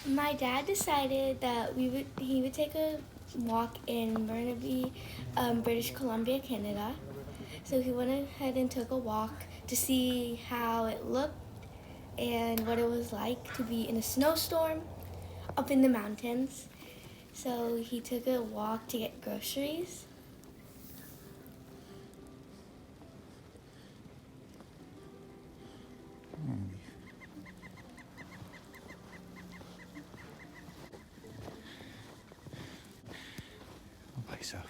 My dad decided that he would take a walk in Burnaby, British Columbia, Canada. So he went ahead and took a walk to see how it looked and what it was like to be in a snowstorm up in the mountains. So he took a walk to get groceries. भाई साहब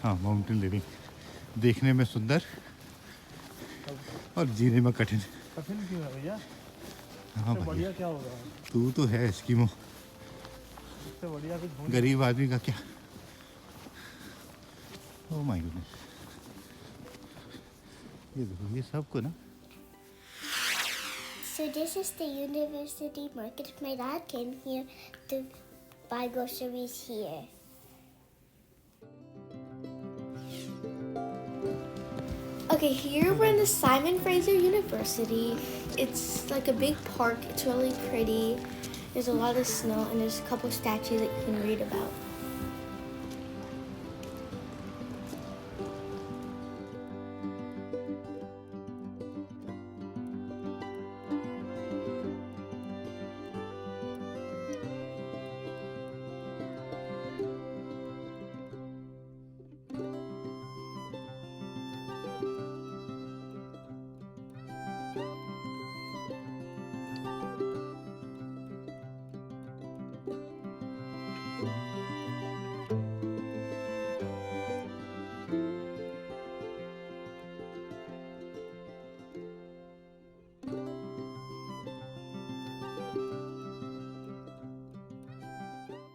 हाँ mountain living देखने में सुंदर और जीने में कठिन क्यों है भैया? हाँ इससे बढ़िया क्या होगा? तू तो है एस्किमो इससे बढ़िया कुछ ढूंढ गरीब आदमी का क्या ओह माय गॉडनेस ये देखो ये सबको ना So this is the university market. My dad came here to buy groceries here. Okay, here we're in the Simon Fraser University. It's like a big park. It's really pretty. There's a lot of snow and there's a couple statues that you can read about.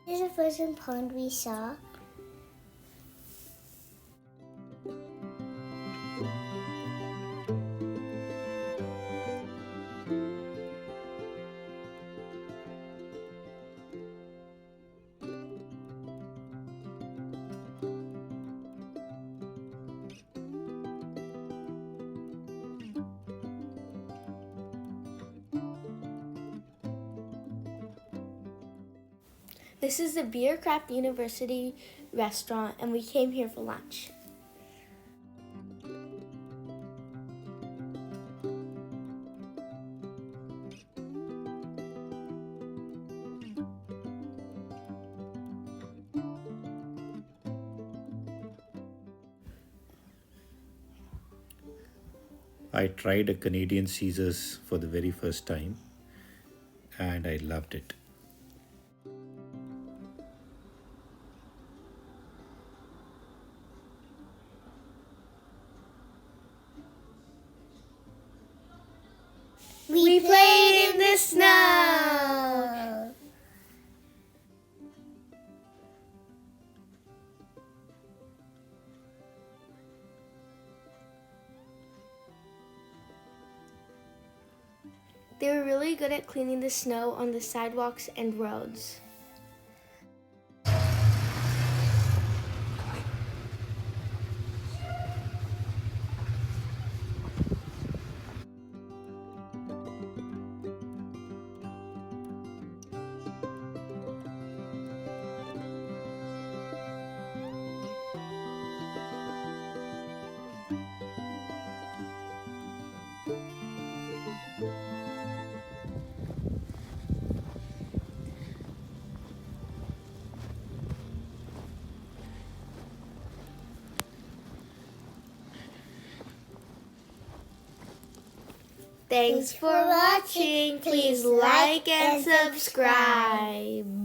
This is the frozen pond we saw. This is the Beercraft University restaurant and we came here for lunch. I tried a Canadian Caesars for the very first time and I loved it. We played in the snow! They were really good at cleaning the snow on the sidewalks and roads. Thanks for watching. Please like and subscribe.